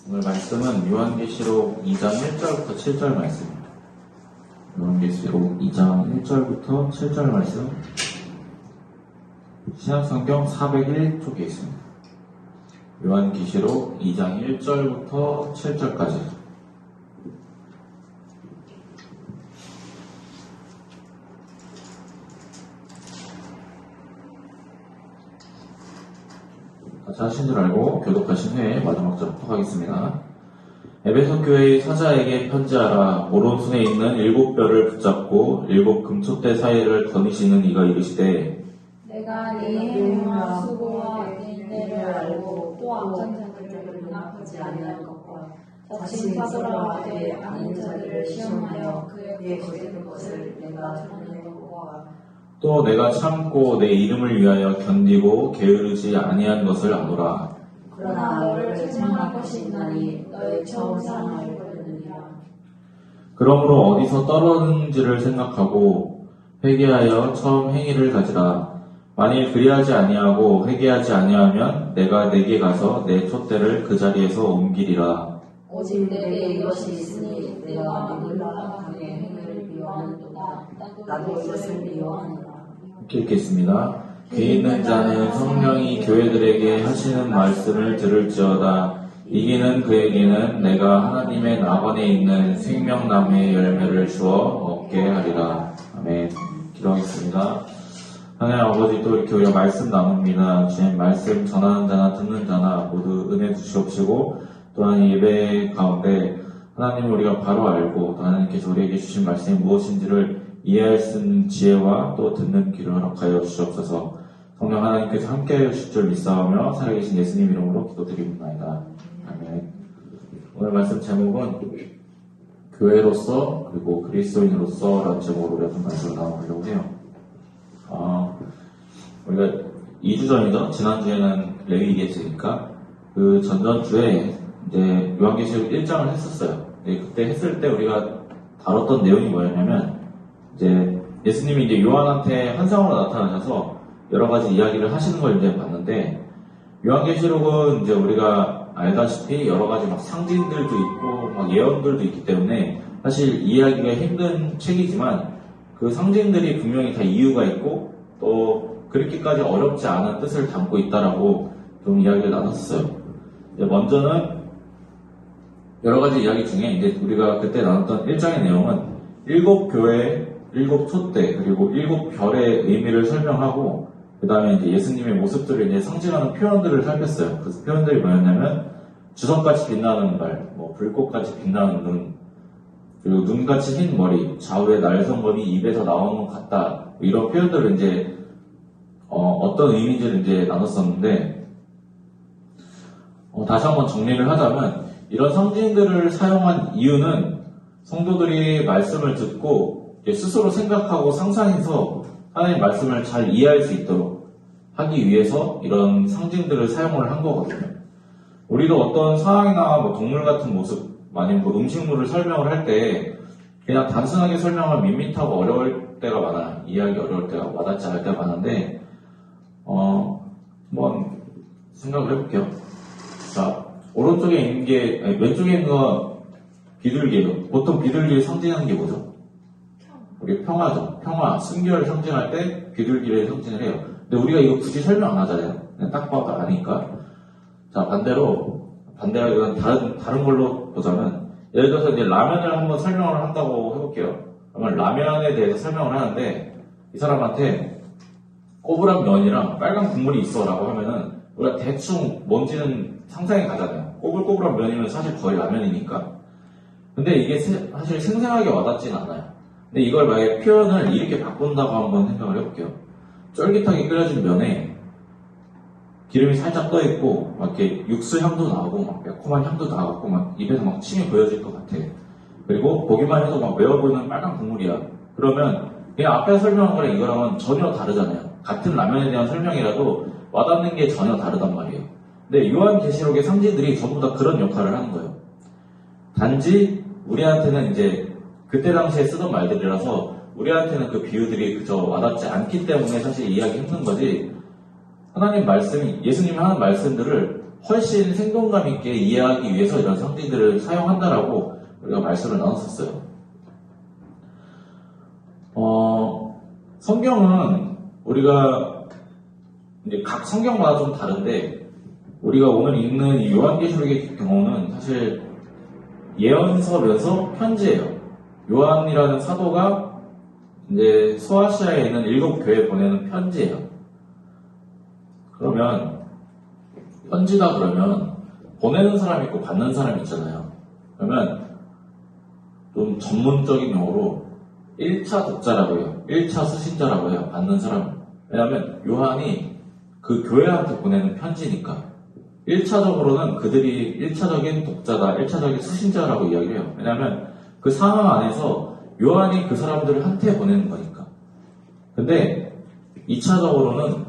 오늘 말씀은 요한계시록 2장 1절부터 7절 말씀입니다. 요한계시록 2장 1절부터 7절 말씀, 신약성경 401쪽에 있습니다. 요한계시록 2장 1절부터 7절까지. 같이 하신 줄 알고 교독하신 후에 마지막 절 합독하겠습니다. 에베소 교회의 사자에게 편지하라. 오른손에 있는 7뼈를 붙잡고 7 금촛대 사이를 거니시는 이가 이르시되, 내가 네 행위와 수고와 네 인내를 알고 또 악한 자들을 용납하지 아니할 것과 자칭 사도라 하되 아닌 자들을 시험하여 그의 거짓된 것을 내가 드러낼 것과 또 내가 참고 내 이름을 위하여 견디고 게으르지 아니한 것을 아노라. 그러나 너를 책망할 것이 있나니 너의 처음 사랑을 버렸느니라. 그러므로 어디서 떨어졌는지를 생각하고 회개하여 처음 행위를 가지라. 만일 그리하지 아니하고 회개하지 아니하면 내가 내게 가서 내 촛대를 그 자리에서 옮기리라. 오직 내게 이것이 있으니 내가 너희와 강의 행위를 미워하는도다. 나도 이것을 미워하노라. 이렇게 읽겠습니다. 귀 있는 자는 성령이 교회들에게 하시는 말씀을 들을지어다. 이기는 그에게는 내가 하나님의 나관에 있는 생명나무의 열매를 주어 얻게 하리라. 아멘. 기도하겠습니다. 하나님 아버지, 또 이렇게 우리가 말씀 나눕니다. 주님, 말씀 전하는 자나 듣는 자나 모두 은혜 주시옵시고, 또한 예배 가운데 하나님을 우리가 바로 알고, 또 하나님께서 우리에게 주신 말씀이 무엇인지를 이해할 수 있는 지혜와 또 듣는 귀를 허락하여 주시옵소서. 성령 하나님께서 함께하여 주실 줄 믿사오며 살아계신 예수님 이름으로 기도드립니다. 아멘. 오늘 말씀 제목은 교회로서 그리고 그리스도인으로서 라는 제목으로 우리가 좀 말씀을 나눠보려고 해요. 우리가 2주 전이죠. 지난주에는 레위기였으니까 그 전전주에 이제 요한계시록 1장을 했었어요. 그때 했을 때 우리가 다뤘던 내용이 뭐였냐면, 이제 예수님이 이제 요한한테 환상으로 나타나셔서 여러 가지 이야기를 하시는 걸 이제 봤는데, 요한계시록은 이제 우리가 알다시피 여러 가지 막 상징들도 있고 막 예언들도 있기 때문에 사실 이해하기가 힘든 책이지만, 그 상징들이 분명히 다 이유가 있고 또 그렇게까지 어렵지 않은 뜻을 담고 있다라고 좀 이야기를 나눴어요. 먼저는 여러 가지 이야기 중에 이제 우리가 그때 나눴던 1장의 내용은 7 교회, 7 촛대, 그리고 7 별의 의미를 설명하고, 그 다음에 이제 예수님의 모습들을 이제 상징하는 표현들을 살폈어요. 그 표현들이 뭐였냐면, 주석같이 빛나는 발, 불꽃같이 빛나는 눈, 그리고 눈같이 흰 머리, 좌우에 날성검이 입에서 나오는 것 같다. 이런 표현들을 이제, 어떤 의미인지를 이제 나눴었는데, 다시 한번 정리를 하자면, 이런 상징들을 사용한 이유는 성도들이 말씀을 듣고 스스로 생각하고 상상해서 하나님의 말씀을 잘 이해할 수 있도록 하기 위해서 이런 상징들을 사용을 한 거거든요. 우리도 어떤 상황이나 동물 같은 모습, 아니면 음식물을 설명을 할 때 그냥 단순하게 설명하면 밋밋하고 어려울 때가 많아요. 이해하기 어려울 때가, 와닿지 않을 때가 많은데, 한번 생각을 해볼게요. 자, 오른쪽에 있는 게, 왼쪽에 있는 건 비둘기예요. 보통 비둘기를 상징하는 게 뭐죠? 우리 평화죠. 평화, 순결을 상징할 때 비둘기를 상징을 해요. 근데 우리가 이거 굳이 설명 안 하잖아요. 그냥 딱 봐도 아니까. 자, 반대로 이건 다른 걸로 보자면, 예를 들어서 이제 라면을 한번 설명을 한다고 해볼게요. 그러면 라면에 대해서 설명을 하는데, 이 사람한테 꼬부랑 면이랑 빨간 국물이 있어라고 하면은 우리가 대충 뭔지는 상상이 가잖아요. 꼬불꼬불한 면이면 사실 거의 라면이니까. 근데 이게 사실 생생하게 와닿지는 않아요. 근데 이걸 만약에 표현을 이렇게 바꾼다고 한번 생각을 해볼게요. 쫄깃하게 끓여진 면에 기름이 살짝 떠있고, 막 이렇게 육수 향도 나고, 막 매콤한 향도 나고, 막 입에서 막 침이 고여질 것 같아. 그리고 보기만 해도 막 매워 보이는 빨간 국물이야. 그러면 그냥 앞에 설명한 거랑 이거랑은 전혀 다르잖아요. 같은 라면에 대한 설명이라도 와닿는 게 전혀 다르단 말이에요. 근데 요한계시록의 상징들이 전부 다 그런 역할을 하는 거예요. 단지 우리한테는 이제 그때 당시에 쓰던 말들이라서 우리한테는 그 비유들이 그저 와닿지 않기 때문에 사실 이해하기 힘든 거지, 하나님 말씀이, 예수님이 하는 말씀들을 훨씬 생동감 있게 이해하기 위해서 이런 상징들을 사용한다라고 우리가 말씀을 나눴었어요. 성경은 우리가 이제 각 성경마다 좀 다른데 우리가 오늘 읽는 이 요한계시록의 경우는 사실 예언서면서 편지예요. 요한이라는 사도가 이제 소아시아에 있는 7교회에 보내는 편지예요. 그러면 편지다 그러면 보내는 사람이 있고 받는 사람이 있잖아요. 그러면 좀 전문적인 용어로 1차 독자라고 해요. 1차 수신자라고 해요. 받는 사람. 왜냐하면 요한이 그 교회한테 보내는 편지니까 1차적으로는 그들이 1차적인 독자다, 1차적인 수신자라고 이야기해요. 왜냐하면 그 상황 안에서 요한이 그 사람들한테 보내는 거니까. 근데 2차적으로는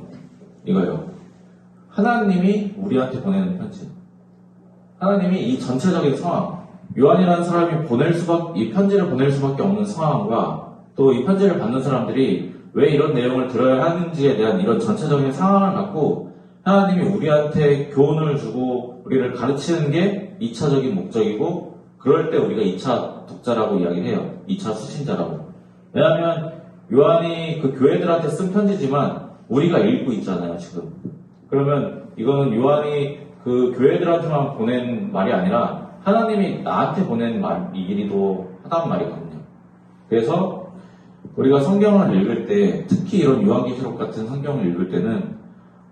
이거예요. 하나님이 우리한테 보내는 편지. 하나님이 이 전체적인 상황, 요한이라는 사람이 이 편지를 보낼 수밖에 없는 상황과 또 이 편지를 받는 사람들이 왜 이런 내용을 들어야 하는지에 대한 이런 전체적인 상황을 갖고 하나님이 우리한테 교훈을 주고 우리를 가르치는 게 2차적인 목적이고 그럴 때 우리가 2차 독자라고 이야기를 해요. 2차 수신자라고. 왜냐하면 요한이 그 교회들한테 쓴 편지지만 우리가 읽고 있잖아요, 지금. 그러면 이거는 요한이 그 교회들한테만 보낸 말이 아니라 하나님이 나한테 보낸 말이기도 하단 말이거든요. 그래서 우리가 성경을 읽을 때, 특히 이런 요한계시록 같은 성경을 읽을 때는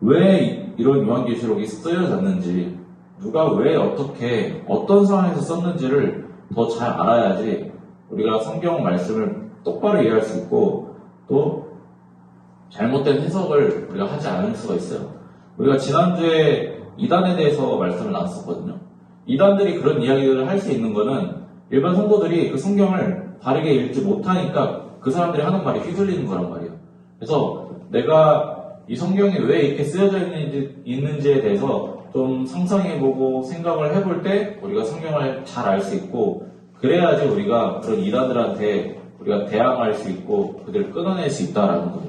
왜 이런 요한계시록이 쓰여졌는지, 누가 왜 어떻게, 어떤 상황에서 썼는지를 더 잘 알아야지 우리가 성경 말씀을 똑바로 이해할 수 있고 또 잘못된 해석을 우리가 하지 않을 수가 있어요. 우리가 지난주에 이단에 대해서 말씀을 나눴었거든요. 이단들이 그런 이야기들을 할 수 있는 거는 일반 성도들이 그 성경을 바르게 읽지 못하니까 그 사람들이 하는 말이 휘둘리는 거란 말이에요. 그래서 내가 이 성경이 왜 이렇게 쓰여져 있는지에 대해서 좀 상상해보고 생각을 해볼 때 우리가 성경을 잘 알 수 있고 그래야지 우리가 그런 이단들한테 우리가 대항할 수 있고 그들을 끊어낼 수 있다라는 거예요.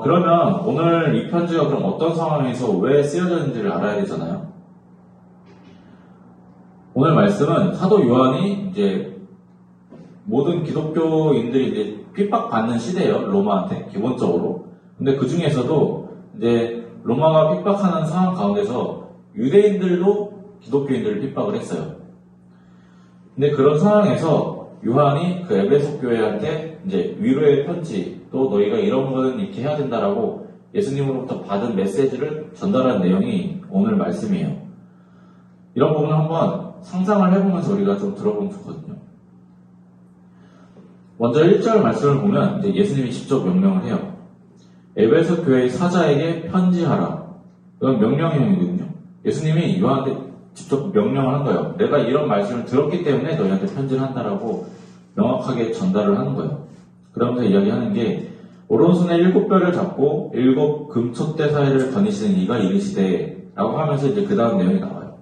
그러면 오늘 이 편지가 그럼 어떤 상황에서 왜 쓰여졌는지를 알아야 되잖아요. 오늘 말씀은 사도 요한이 이제 모든 기독교인들이 이제 핍박받는 시대예요. 로마한테 기본적으로. 근데 그 중에서도 이제 로마가 핍박하는 상황 가운데서 유대인들도 기독교인들을 핍박을 했어요. 근데 그런 상황에서 요한이 그 에베소 교회한테 이제 위로의 편지, 또 너희가 이런 거는 이렇게 해야 된다라고 예수님으로부터 받은 메시지를 전달한 내용이 오늘 말씀이에요. 이런 부분을 한번 상상을 해보면서 우리가 좀 들어보면 좋거든요. 먼저 1절 말씀을 보면 이제 예수님이 직접 명령을 해요. 에베소 교회의 사자에게 편지하라. 이건 명령형이거든요. 예수님이 요한한테 직접 명령을 한 거예요. 내가 이런 말씀을 들었기 때문에 너희한테 편지를 한다라고 명확하게 전달을 하는 거예요. 그러면서 이야기하는 게 오른손에 7뼈를 잡고 7 금촛대 사이를 거니시는 이가 이르시되 라고 하면서 이제 그 다음 내용이 나와요.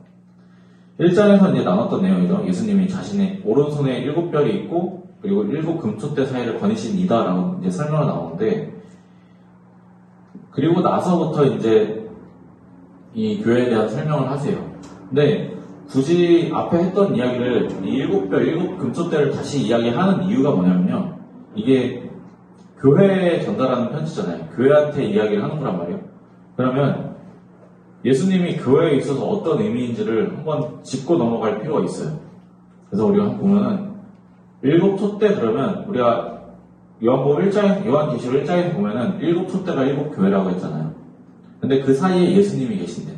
1장에서 이제 나눴던 내용이죠. 예수님이 자신의 오른손에 7뼈이 있고 그리고 7 금촛대 사이를 거니신 이다라고 이제 설명을 나오는데 그리고 나서부터 이제 이 교회에 대한 설명을 하세요. 근데 굳이 앞에 했던 이야기를 이 7뼈, 7 금촛대를 다시 이야기하는 이유가 뭐냐면요. 이게 교회에 전달하는 편지잖아요. 교회한테 이야기를 하는 거란 말이에요. 그러면 예수님이 교회에 있어서 어떤 의미인지를 한번 짚고 넘어갈 필요가 있어요. 그래서 우리가 한번 보면은 7 촛대 그러면 우리가 요한계시록 1장에 보면은 7 촛대가 7 교회라고 했잖아요. 근데 그 사이에 예수님이 계신데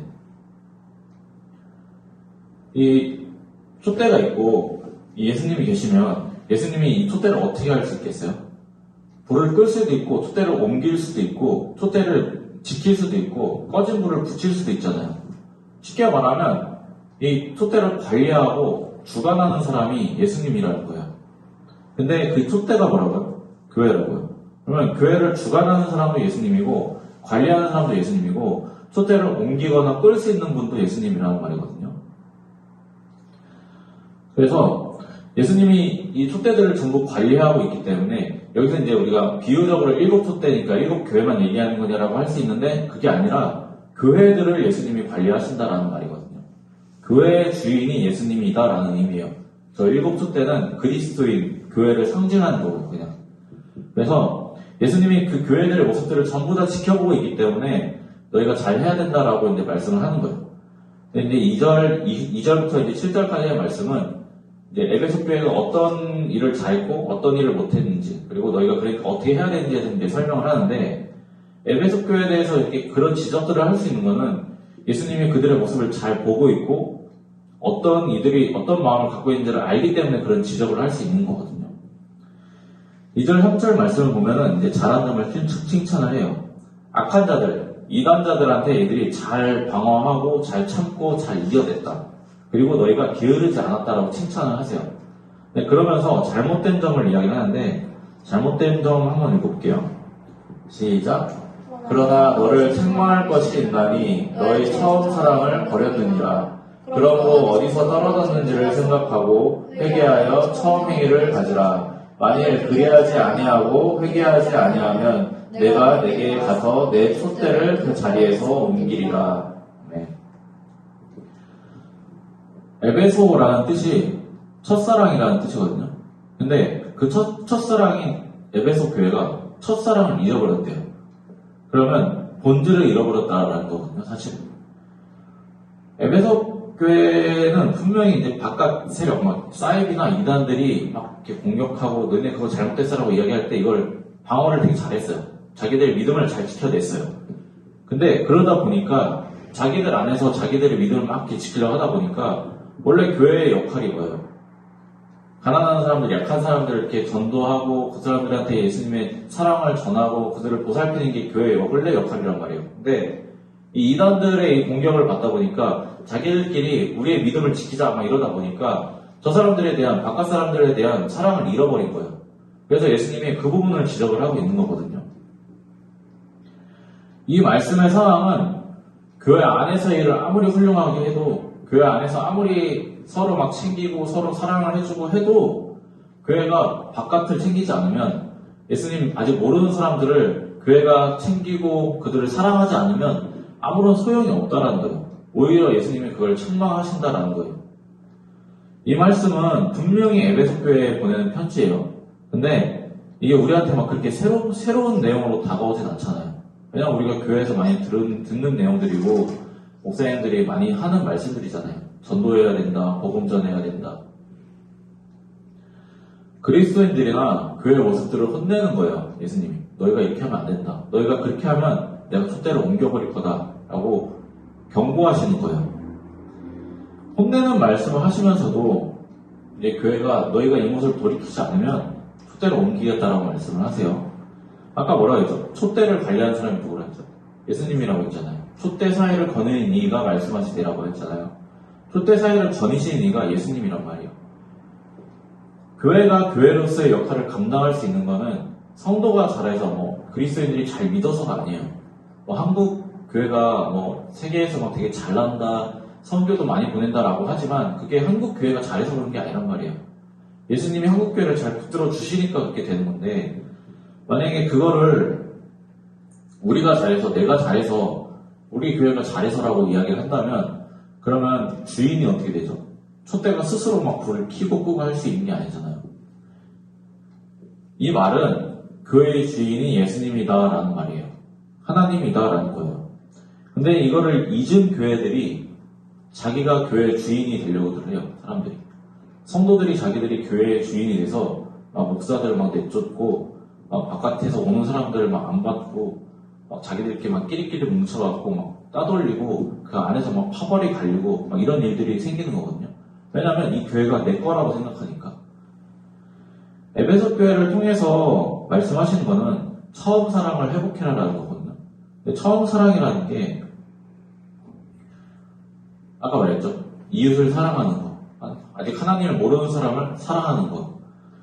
이 촛대가 있고 이 예수님이 계시면 예수님이 이 촛대를 어떻게 할 수 있겠어요? 불을 끌 수도 있고 촛대를 옮길 수도 있고 촛대를 지킬 수도 있고 꺼진 불을 붙일 수도 있잖아요. 쉽게 말하면 이 촛대를 관리하고 주관하는 사람이 예수님이라는 거예요. 근데 그 촛대가 뭐라고요? 교회라고요. 그러면 교회를 주관하는 사람도 예수님이고 관리하는 사람도 예수님이고 촛대를 옮기거나 끌 수 있는 분도 예수님이라는 말이거든요. 그래서 예수님이 이 촛대들을 전부 관리하고 있기 때문에 여기서 이제 우리가 비유적으로 7 촛대니까 7 교회만 얘기하는 거냐라고 할 수 있는데 그게 아니라 교회들을 예수님이 관리하신다라는 말이거든요. 교회의 주인이 예수님이다라는 의미예요. 저 7초 때는 그리스도인 교회를 상징하는 거고 그냥. 그래서 예수님이 그 교회들의 모습들을 전부 다 지켜보고 있기 때문에 너희가 잘 해야 된다라고 이제 말씀을 하는 거예요. 근데 이제 2절부터 이제 7절까지의 말씀은 이제 에베소 교회가 어떤 일을 잘했고 어떤 일을 못했는지 그리고 너희가 그러니까 어떻게 해야 되는지에 대해서 이제 설명을 하는데 에베소 교회에 대해서 이렇게 그런 지적들을 할 수 있는 거는 예수님이 그들의 모습을 잘 보고 있고 어떤 이들이 어떤 마음을 갖고 있는지를 알기 때문에 그런 지적을 할 수 있는 거거든요. 2절 3절 말씀을 보면은 이제 잘한 점을 칭찬을 해요. 악한 자들, 이단자들한테 이들이 잘 방어하고 잘 참고 잘 이겨냈다. 그리고 너희가 게으르지 않았다라고 칭찬을 하세요. 네, 그러면서 잘못된 점을 이야기하는데 잘못된 점 한번 읽어볼게요. 시작. 그러나 너를 책망할 것이 있나니 너희 처음 사랑을 버렸느니라. 그러므로 어디서 떨어졌는지를 생각하고 회개하여 처음 행위를 가지라. 만일 그리하지 아니하고 회개하지 아니하면 내가 내게 가서 내 촛대를 그 자리에서 옮기리라. 네. 에베소라는 뜻이 첫사랑이라는 뜻이거든요. 근데 그 첫사랑인 에베소 교회가 첫사랑을 잃어버렸대요. 그러면 본질을 잃어버렸다라는 거거든요, 사실. 에베소 교회는 분명히 이제 바깥 세력, 막 사이비나 이단들이 막 이렇게 공격하고 너네 그거 잘못됐어라고 이야기할 때 이걸 방어를 되게 잘했어요. 자기들의 믿음을 잘 지켜냈어요. 근데 그러다 보니까 자기들 안에서 자기들의 믿음을 막 이렇게 지키려고 하다 보니까 원래 교회의 역할이 뭐예요? 가난한 사람들, 약한 사람들 이렇게 전도하고 그 사람들한테 예수님의 사랑을 전하고 그들을 보살피는 게 교회의 원래 역할이란 말이에요. 근데 이 이단들의 이 공격을 받다 보니까 자기들끼리 우리의 믿음을 지키자 막 이러다 보니까 저 사람들에 대한 바깥 사람들에 대한 사랑을 잃어버린 거예요. 그래서 예수님이 그 부분을 지적을 하고 있는 거거든요. 이 말씀의 상황은 교회 안에서 일을 아무리 훌륭하게 해도 교회 안에서 아무리 서로 막 챙기고 서로 사랑을 해주고 해도 교회가 바깥을 챙기지 않으면 예수님 아직 모르는 사람들을 교회가 챙기고 그들을 사랑하지 않으면 아무런 소용이 없다라는 거예요. 오히려 예수님이 그걸 책망하신다라는 거예요. 이 말씀은 분명히 에베소 교회에 보내는 편지예요. 근데 이게 우리한테 막 그렇게 새로운 내용으로 다가오진 않잖아요. 왜냐면 우리가 교회에서 많이 듣는 내용들이고 목사님들이 많이 하는 말씀들이잖아요. 전도해야 된다, 복음 전해야 된다. 그리스도인들이나 교회 모습들을 혼내는 거예요, 예수님이. 너희가 이렇게 하면 안 된다. 너희가 그렇게 하면 내가 촛대를 옮겨버릴 거다. 라고 경고하시는 거예요. 혼내는 말씀을 하시면서도 이제 교회가 너희가 이 모습을 돌이키지 않으면 촛대를 옮기겠다라고 말씀을 하세요. 아까 뭐라고 했죠? 촛대를 관리하는 사람이 누구라 했죠? 예수님이라고 했잖아요. 촛대 사이를 거느린 이가 말씀하시되라고 했잖아요. 촛대 사이를 거느신 이가 예수님이란 말이에요. 교회가 교회로서의 역할을 감당할 수 있는 거는 성도가 잘해서 그리스도인들이 잘 믿어서가 아니에요. 한국 교회가 세계에서 되게 잘난다, 선교도 많이 보낸다라고 하지만 그게 한국 교회가 잘해서 그런 게 아니란 말이에요. 예수님이 한국 교회를 잘 붙들어 주시니까 그렇게 되는 건데 만약에 그거를 우리가 잘해서 내가 잘해서 우리 교회가 잘해서라고 이야기를 한다면 그러면 주인이 어떻게 되죠? 촛대가 스스로 막 불을 켜고 끄고 할 수 있는 게 아니잖아요. 이 말은 교회의 주인이 예수님이다라는 말이에요. 하나님이다라는 거예요. 근데 이거를 잊은 교회들이 자기가 교회의 주인이 되려고들 해요. 사람들이. 성도들이 자기들이 교회의 주인이 돼서 막 목사들을 막 내쫓고 막 바깥에서 오는 사람들을 막 안 받고 막 자기들끼리 막 끼리끼리 뭉쳐갖고 막 따돌리고 그 안에서 막 파벌이 갈리고 막 이런 일들이 생기는 거거든요. 왜냐하면 이 교회가 내 거라고 생각하니까. 에베소 교회를 통해서 말씀하시는 거는 처음 사랑을 회복해라라는 거거든요. 근데 처음 사랑이라는 게 아까 말했죠. 이웃을 사랑하는 거. 아직 하나님을 모르는 사람을 사랑하는 것.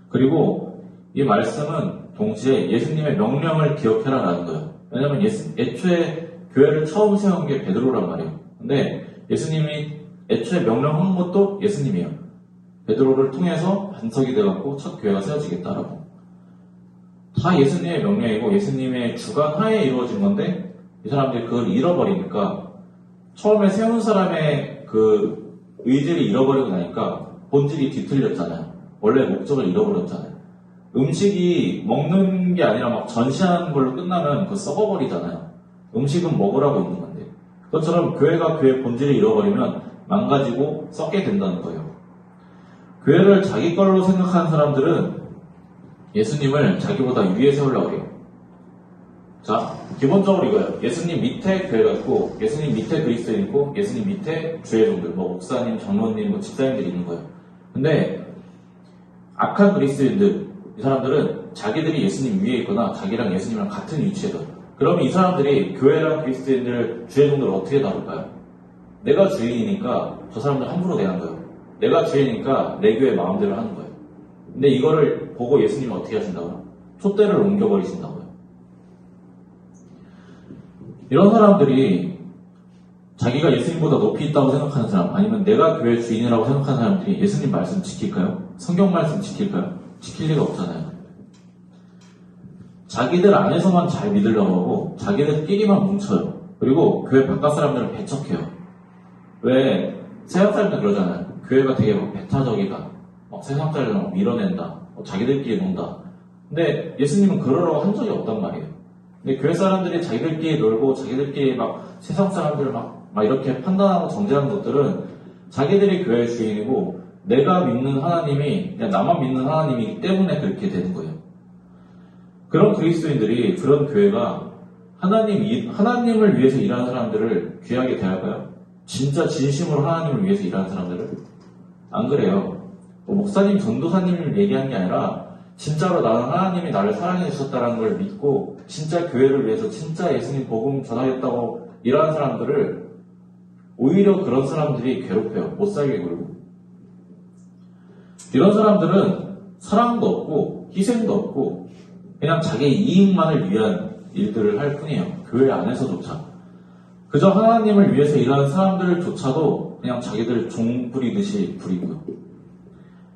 그리고 이 말씀은 동시에 예수님의 명령을 기억해라라는 거예요. 왜냐면 애초에 교회를 처음 세운 게 베드로란 말이에요. 근데 예수님이 애초에 명령한 것도 예수님이에요. 베드로를 통해서 반석이 돼갖고 첫 교회가 세워지겠다라고. 다 예수님의 명령이고 예수님의 주관 하에 이루어진 건데 이 사람들이 그걸 잃어버리니까 처음에 세운 사람의 그 의지를 잃어버리고 나니까 본질이 뒤틀렸잖아요. 원래 목적을 잃어버렸잖아요. 음식이 먹는 게 아니라 막 전시하는 걸로 끝나면 그거 썩어버리잖아요. 음식은 먹으라고 있는 건데. 그것처럼 교회가 교회의 본질을 잃어버리면 망가지고 썩게 된다는 거예요. 교회를 자기 걸로 생각하는 사람들은 예수님을 자기보다 위에 세우려고 해요. 자, 기본적으로 이거예요. 예수님 밑에 교회가 있고, 예수님 밑에 그리스도인이 있고, 예수님 밑에 주회종들, 뭐 목사님, 장로님, 뭐 집사님들이 있는 거예요. 근데 악한 그리스도인들, 이 사람들은 자기들이 예수님 위에 있거나 자기랑 예수님이랑 같은 위치에 둬요. 그러면 이 사람들이 교회랑 그리스도인들, 주회종들을 어떻게 다룰까요? 내가 주인이니까 저 사람들 함부로 대하는 거예요. 내가 주인이니까 내 교회 마음대로 하는 거예요. 근데 이거를 보고 예수님은 어떻게 하신다고요? 촛대를 옮겨버리신다고요. 이런 사람들이 자기가 예수님보다 높이 있다고 생각하는 사람, 아니면 내가 교회 주인이라고 생각하는 사람들이 예수님 말씀 지킬까요? 성경 말씀 지킬까요? 지킬 리가 없잖아요. 자기들 안에서만 잘 믿으려고 하고 자기들끼리만 뭉쳐요. 그리고 교회 바깥 사람들은 배척해요. 왜 세상 사람들 그러잖아요. 교회가 되게 막 배타적이다. 막 세상 사람들 막 밀어낸다. 자기들끼리 논다. 근데 예수님은 그러라고 한 적이 없단 말이에요. 근데 교회 사람들이 자기들끼리 놀고 자기들끼리 막 세상 사람들을 막 이렇게 판단하고 정죄하는 것들은 자기들이 교회의 주인이고 내가 믿는 하나님이 그냥 나만 믿는 하나님이기 때문에 그렇게 되는 거예요. 그런 그리스도인들이 그런 교회가 하나님을 위해서 일하는 사람들을 귀하게 대할까요? 진짜 진심으로 하나님을 위해서 일하는 사람들을? 안 그래요. 목사님, 전도사님을 얘기하는 게 아니라 진짜로 나는 하나님이 나를 사랑해 주셨다는 걸 믿고 진짜 교회를 위해서 진짜 예수님 복음 전하겠다고 일하는 사람들을 오히려 그런 사람들이 괴롭혀요. 못 살게 굴고. 이런 사람들은 사랑도 없고 희생도 없고 그냥 자기 이익만을 위한 일들을 할 뿐이에요. 교회 안에서조차. 그저 하나님을 위해서 일하는 사람들조차도 그냥 자기들 종 부리듯이 부리고요.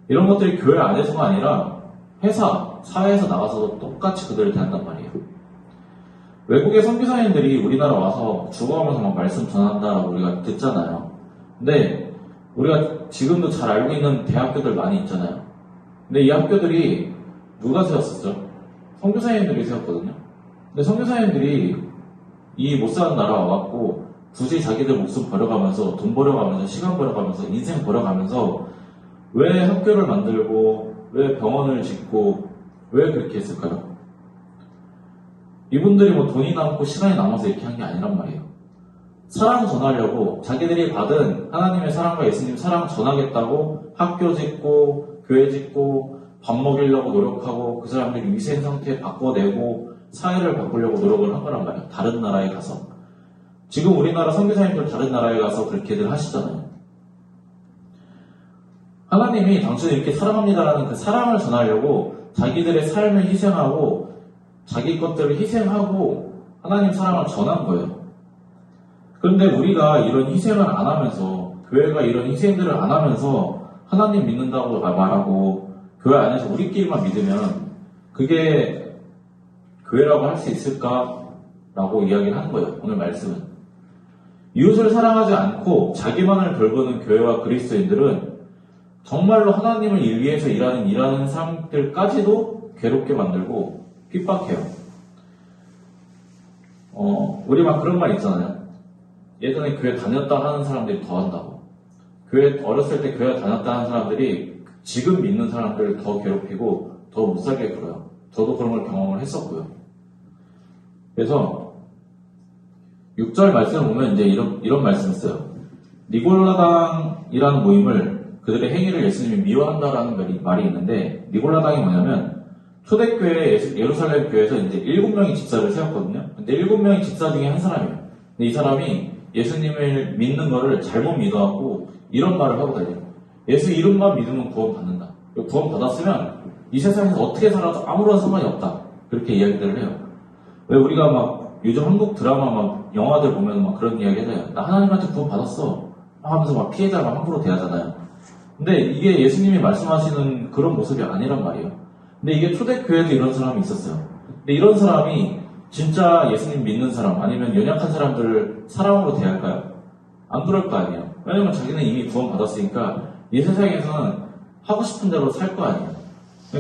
이런 것들이 교회 안에서가 아니라 회사, 사회에서 나가서도 똑같이 그들을 대한단 말이에요. 외국의 선교사님들이 우리나라 와서 죽어가면서 막 말씀 전한다라고 우리가 듣잖아요. 근데 우리가 지금도 잘 알고 있는 대학교들 많이 있잖아요. 근데 이 학교들이 누가 세웠었죠? 선교사님들이 세웠거든요. 근데 선교사님들이 이 못 사는 나라 와갖고 굳이 자기들 목숨 버려가면서 돈 버려가면서 시간 버려가면서 인생 버려가면서 왜 학교를 만들고 왜 병원을 짓고 왜 그렇게 했을까요? 이분들이 뭐 돈이 남고 시간이 남아서 이렇게 한 게 아니란 말이에요. 사랑 전하려고 자기들이 받은 하나님의 사랑과 예수님 사랑 전하겠다고 학교 짓고 교회 짓고 밥 먹이려고 노력하고 그 사람들이 위생 상태 바꿔내고 사회를 바꾸려고 노력을 한 거란 말이에요. 다른 나라에 가서. 지금 우리나라 선교사님들 다른 나라에 가서 그렇게들 하시잖아요. 하나님이 당신을 이렇게 사랑합니다라는 그 사랑을 전하려고 자기들의 삶을 희생하고 자기 것들을 희생하고 하나님 사랑을 전한 거예요. 그런데 우리가 이런 희생을 안 하면서 교회가 이런 희생들을 안 하면서 하나님 믿는다고 말하고 교회 안에서 우리끼리만 믿으면 그게 교회라고 할 수 있을까라고 이야기를 하는 거예요. 오늘 말씀은. 이웃을 사랑하지 않고 자기만을 돌보는 교회와 그리스도인들은 정말로 하나님을 위해서 일하는 사람들까지도 괴롭게 만들고 핍박해요. 우리 막 그런 말 있잖아요. 예전에 교회 다녔다 하는 사람들이 더 한다고. 어렸을 때 교회 다녔다 하는 사람들이 지금 믿는 사람들을 더 괴롭히고 더 못 살게 굴어요. 저도 그런 걸 경험을 했었고요. 그래서 6절 말씀을 보면 이제 이런 말씀이 있어요. 니골라당이라는 모임을 그들의 행위를 예수님이 미워한다라는 말이 있는데 니골라당이 뭐냐면 초대교회 예루살렘 교회에서 이제 7명이 집사를 세웠거든요. 근데 7명이 집사 중에 한 사람이에요. 근데 이 사람이 예수님을 믿는 거를 잘못 믿어갖고 이런 말을 하고 다녀요. 예수 이름만 믿으면 구원 받는다. 구원 받았으면 이 세상에서 어떻게 살아도 아무런 상관이 없다. 그렇게 이야기들을 해요. 왜 우리가 막 요즘 한국 드라마 막 영화들 보면 막 그런 이야기 해요. 나 하나님한테 구원 받았어. 하면서 막 피해자를 막 함부로 대하잖아요. 근데 이게 예수님이 말씀하시는 그런 모습이 아니란 말이에요. 근데 이게 초대교회도 이런 사람이 있었어요. 근데 이런 사람이 진짜 예수님 믿는 사람 아니면 연약한 사람들을 사랑으로 대할까요? 안 그럴 거 아니에요. 왜냐면 자기는 이미 구원받았으니까 이 세상에서는 하고 싶은 대로 살 거 아니에요.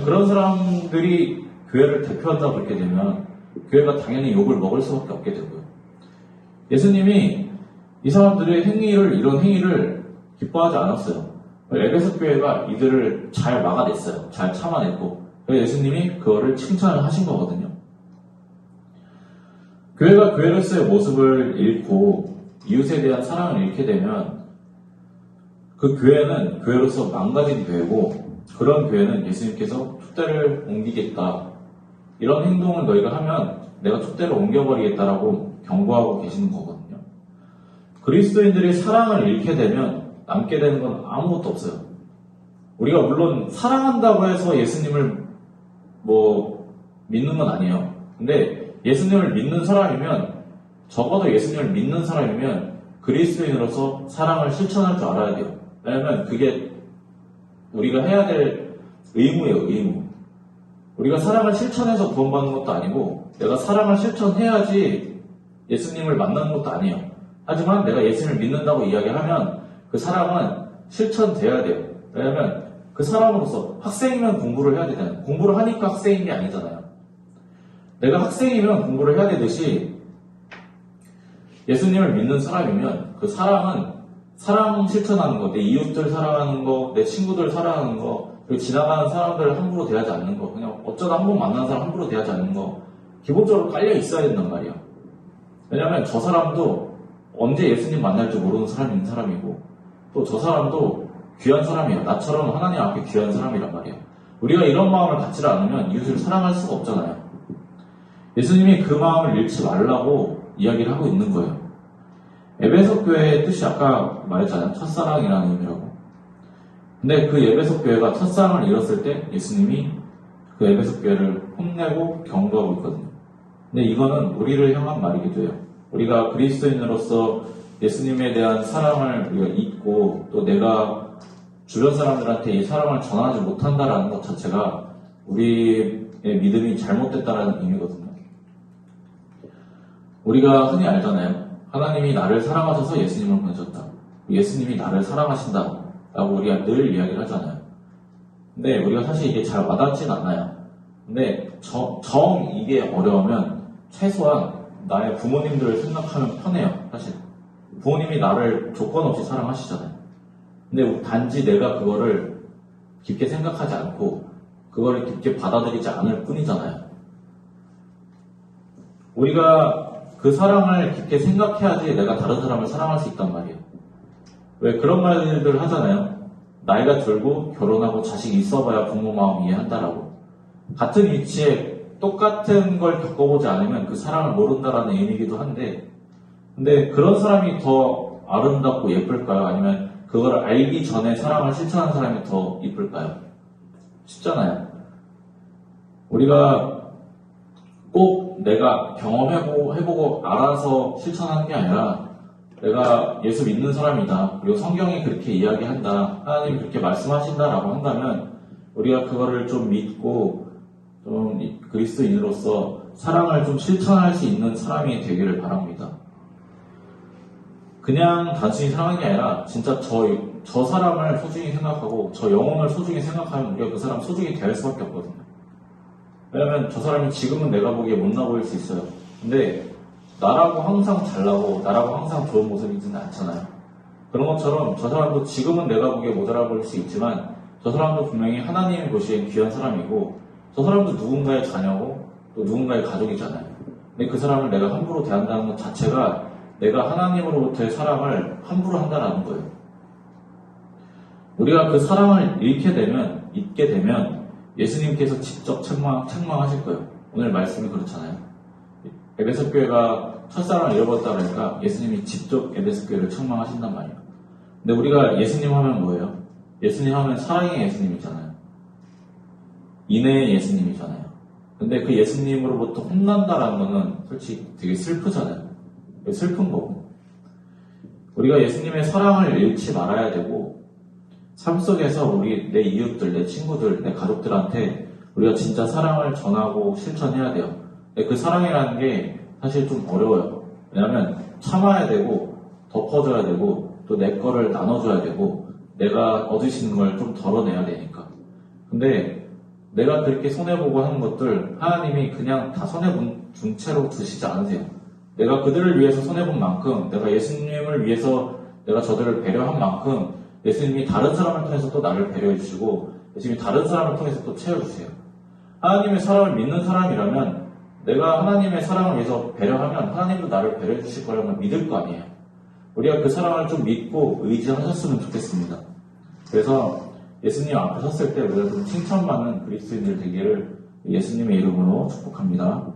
그런 사람들이 교회를 대표한다고 그렇게 되면 교회가 당연히 욕을 먹을 수밖에 없게 되고요. 예수님이 이 사람들의 이런 행위를 기뻐하지 않았어요. 에베소 교회가 이들을 잘 막아냈어요. 잘 참아냈고 그래서 예수님이 그거를 칭찬을 하신 거거든요. 교회가 교회로서의 모습을 잃고 이웃에 대한 사랑을 잃게 되면 그 교회는 교회로서 망가진 교회고 그런 교회는 예수님께서 촛대를 옮기겠다. 이런 행동을 너희가 하면 내가 촛대를 옮겨버리겠다라고 경고하고 계시는 거거든요. 그리스도인들이 사랑을 잃게 되면 남게 되는 건 아무것도 없어요. 우리가 물론 사랑한다고 해서 예수님을 믿는 건 아니에요. 근데 예수님을 믿는 사람이면 적어도 예수님을 믿는 사람이면 그리스도인으로서 사랑을 실천할 줄 알아야 돼요. 왜냐면 그게 우리가 해야 될 의무예요, 의무. 우리가 사랑을 실천해서 구원받는 것도 아니고 내가 사랑을 실천해야지 예수님을 만나는 것도 아니에요. 하지만 내가 예수님을 믿는다고 이야기하면 그 사랑은 실천돼야 돼요. 왜냐면 그 사람으로서 학생이면 공부를 해야 되잖아요. 공부를 하니까 학생인 게 아니잖아요. 내가 학생이면 공부를 해야 되듯이 예수님을 믿는 사람이면 그 사랑은 사랑 실천하는 거, 내 이웃들 사랑하는 거, 내 친구들 사랑하는 거, 그리고 지나가는 사람들 함부로 대하지 않는 거, 그냥 어쩌다 한 번 만나는 사람 함부로 대하지 않는 거 기본적으로 깔려 있어야 된단 말이야. 왜냐면 저 사람도 언제 예수님 만날지 모르는 사람인 사람이고 또 저 사람도 귀한 사람이야. 나처럼 하나님 앞에 귀한 사람이란 말이야. 우리가 이런 마음을 갖지 않으면 이웃을 사랑할 수가 없잖아요. 예수님이 그 마음을 잃지 말라고 이야기를 하고 있는 거예요. 에베소 교회의 뜻이 아까 말했잖아요. 첫사랑이라는 의미라고. 근데 그 에베소 교회가 첫사랑을 잃었을 때 예수님이 그 에베소 교회를 혼내고 경고하고 있거든요. 근데 이거는 우리를 향한 말이기도 해요. 우리가 그리스도인으로서 예수님에 대한 사랑을 우리가 잊고 또 내가 주변 사람들한테 이 사랑을 전하지 못한다라는 것 자체가 우리의 믿음이 잘못됐다라는 의미거든요. 우리가 흔히 알잖아요. 하나님이 나를 사랑하셔서 예수님을 보내셨다. 예수님이 나를 사랑하신다. 라고 우리가 늘 이야기를 하잖아요. 근데 우리가 사실 이게 잘 와닿진 않아요. 근데 이게 어려우면 최소한 나의 부모님들을 생각하면 편해요. 사실. 부모님이 나를 조건 없이 사랑하시잖아요. 근데 단지 내가 그거를 깊게 생각하지 않고 그거를 깊게 받아들이지 않을 뿐이잖아요. 우리가 그 사랑을 깊게 생각해야지 내가 다른 사람을 사랑할 수 있단 말이에요. 왜 그런 말들 하잖아요. 나이가 들고 결혼하고 자식이 있어봐야 부모 마음 이해한다라고. 같은 위치에 똑같은 걸 겪어보지 않으면 그 사랑을 모른다라는 의미이기도 한데 근데 그런 사람이 더 아름답고 예쁠까요? 아니면 그걸 알기 전에 사랑을 실천한 사람이 더 이쁠까요? 쉽잖아요. 우리가 꼭 내가 경험해보고 알아서 실천하는 게 아니라 내가 예수 믿는 사람이다. 그리고 성경이 그렇게 이야기한다. 하나님이 그렇게 말씀하신다라고 한다면 우리가 그거를 좀 믿고 좀 그리스도인으로서 사랑을 좀 실천할 수 있는 사람이 되기를 바랍니다. 그냥 단순히 사랑하는 게 아니라 진짜 저 사람을 소중히 생각하고 저 영혼을 소중히 생각하면 우리가 그 사람 소중히 대할 수밖에 없거든요. 왜냐면 저 사람이 지금은 내가 보기에 못나 보일 수 있어요. 근데 나라고 항상 잘나고 나라고 항상 좋은 모습이지는 않잖아요. 그런 것처럼 저 사람도 지금은 내가 보기에 모자라 보일 수 있지만 저 사람도 분명히 하나님이 보시기엔 귀한 사람이고 저 사람도 누군가의 자녀고 또 누군가의 가족이잖아요. 근데 그 사람을 내가 함부로 대한다는 것 자체가 내가 하나님으로부터의 사랑을 함부로 한다는 거예요. 우리가 그 사랑을 잊게 되면 예수님께서 직접 책망하실 거예요. 오늘 말씀이 그렇잖아요. 에베소 교회가 첫사랑을 잃어버렸다 그러니까 예수님이 직접 에베소 교회를 책망하신단 말이에요. 근데 우리가 예수님 하면 뭐예요? 예수님 하면 사랑의 예수님이잖아요. 인애의 예수님이잖아요. 근데 그 예수님으로부터 혼난다라는 거는 솔직히 되게 슬프잖아요. 슬픈 거고. 우리가 예수님의 사랑을 잃지 말아야 되고 삶 속에서 내 이웃들, 내 친구들, 내 가족들한테 우리가 진짜 사랑을 전하고 실천해야 돼요. 근데 그 사랑이라는 게 사실 좀 어려워요. 왜냐하면 참아야 되고 덮어줘야 되고 또 내 거를 나눠줘야 되고 내가 얻으시는 걸 좀 덜어내야 되니까. 근데 내가 그렇게 손해보고 하는 것들 하나님이 그냥 다 손해본 채로 두시지 않으세요. 내가 그들을 위해서 손해본 만큼, 내가 예수님을 위해서 내가 저들을 배려한 만큼 예수님이 다른 사람을 통해서 또 나를 배려해 주시고 예수님이 다른 사람을 통해서 또 채워주세요. 하나님의 사랑을 믿는 사람이라면 내가 하나님의 사랑을 위해서 배려하면 하나님도 나를 배려해 주실 거라는 믿을 거 아니에요. 우리가 그 사랑을 좀 믿고 의지하셨으면 좋겠습니다. 그래서 예수님 앞에 섰을 때 우리가 좀 칭찬받는 그리스도인들 되기를 예수님의 이름으로 축복합니다.